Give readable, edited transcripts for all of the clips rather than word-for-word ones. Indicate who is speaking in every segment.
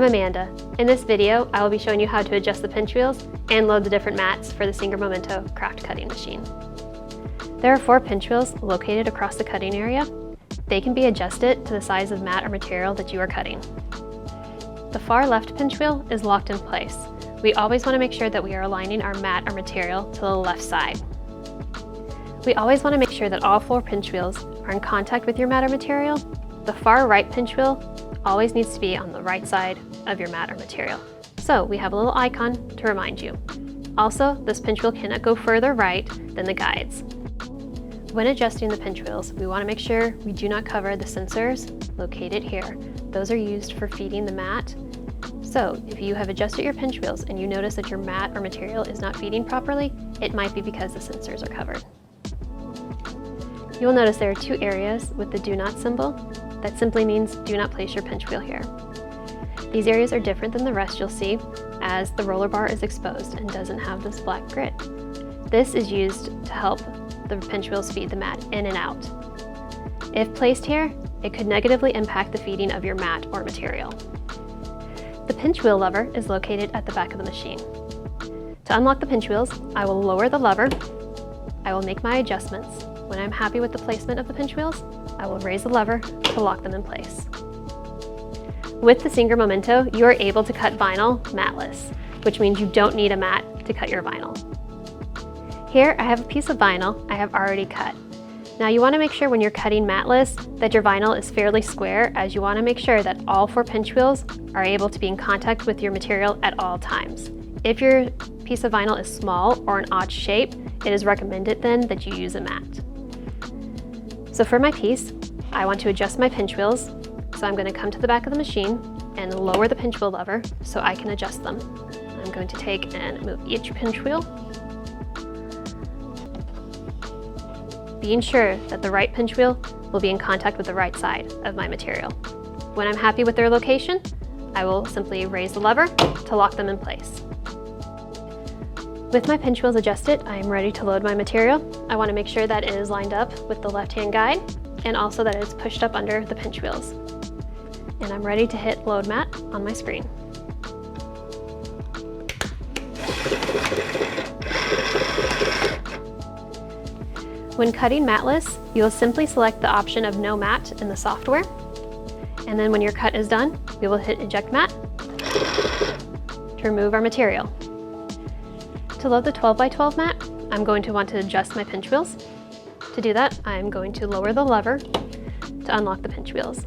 Speaker 1: Amanda. In this video, I will be showing you how to adjust the pinch wheels and load the different mats for the Singer Momento craft cutting machine. There are 4 pinch wheels located across the cutting area. They can be adjusted to the size of mat or material that you are cutting. The far left pinch wheel is locked in place. We always want to make sure that we are aligning our mat or material to the left side. We always want to make sure that all 4 pinch wheels are in contact with your mat or material. The far right pinch wheel always needs to be on the right side of your mat or material. So we have a little icon to remind you. Also, this pinch wheel cannot go further right than the guides. When adjusting the pinch wheels, we want to make sure we do not cover the sensors located here. Those are used for feeding the mat. So if you have adjusted your pinch wheels and you notice that your mat or material is not feeding properly, it might be because the sensors are covered. You will notice there are 2 areas with the do not symbol. That simply means do not place your pinch wheel here. These areas are different than the rest you'll see, as the roller bar is exposed and doesn't have this black grid. This is used to help the pinch wheels feed the mat in and out. If placed here, it could negatively impact the feeding of your mat or material. The pinch wheel lever is located at the back of the machine. To unlock the pinch wheels, I will lower the lever. I will make my adjustments. When I'm happy with the placement of the pinch wheels, I will raise the lever to lock them in place. With the Singer Momento, you are able to cut vinyl matless, which means you don't need a mat to cut your vinyl. Here I have a piece of vinyl I have already cut. Now you want to make sure when you're cutting matless that your vinyl is fairly square, as you want to make sure that all 4 pinch wheels are able to be in contact with your material at all times. If your piece of vinyl is small or an odd shape, it is recommended then that you use a mat. So for my piece, I want to adjust my pinch wheels. So I'm going to come to the back of the machine and lower the pinch wheel lever so I can adjust them. I'm going to take and move each pinch wheel, being sure that the right pinch wheel will be in contact with the right side of my material. When I'm happy with their location, I will simply raise the lever to lock them in place. With my pinch wheels adjusted, I am ready to load my material. I want to make sure that it is lined up with the left-hand guide and also that it's pushed up under the pinch wheels. And I'm ready to hit load mat on my screen. When cutting matless, you will simply select the option of no mat in the software. And then when your cut is done, we will hit eject mat to remove our material. To load the 12x12 mat, I'm going to want to adjust my pinch wheels. To do that, I'm going to lower the lever to unlock the pinch wheels.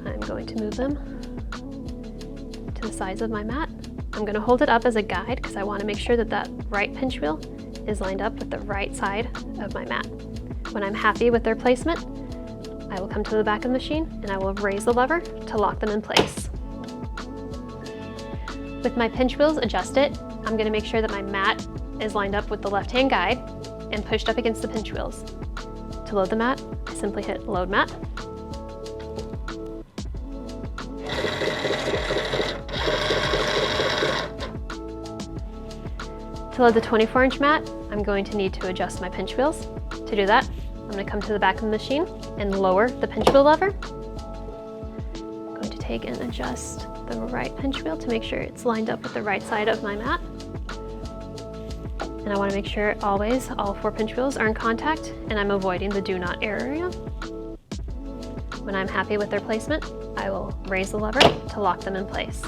Speaker 1: I'm going to move them to the sides of my mat. I'm going to hold it up as a guide because I want to make sure that that right pinch wheel is lined up with the right side of my mat. When I'm happy with their placement, I will come to the back of the machine and I will raise the lever to lock them in place. With my pinch wheels adjusted, I'm going to make sure that my mat is lined up with the left-hand guide and pushed up against the pinch wheels. To load the mat, I simply hit load mat. To load the 24-inch mat, I'm going to need to adjust my pinch wheels. To do that, I'm going to come to the back of the machine and lower the pinch wheel lever. I'm going to take and adjust the right pinch wheel to make sure it's lined up with the right side of my mat. And I want to make sure always all 4 pinch wheels are in contact and I'm avoiding the do not area. When I'm happy with their placement, I will raise the lever to lock them in place.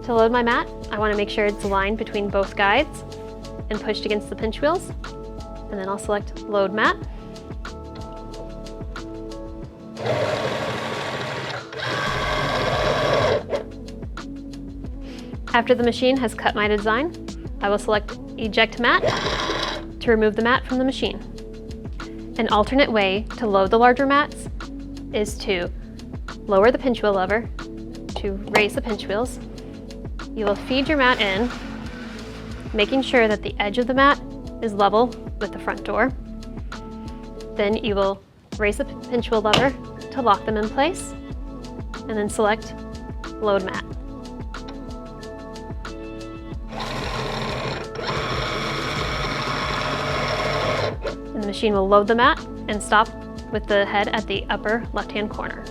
Speaker 1: To load my mat, I want to make sure it's lined between both guides and pushed against the pinch wheels. And then I'll select load mat. After the machine has cut my design, I will select eject mat to remove the mat from the machine. An alternate way to load the larger mats is to lower the pinch wheel lever to raise the pinch wheels. You will feed your mat in, making sure that the edge of the mat is level with the front door. Then you will raise the pinch wheel lever to lock them in place, and then select load mat. And the machine will load the mat and stop with the head at the upper left-hand corner.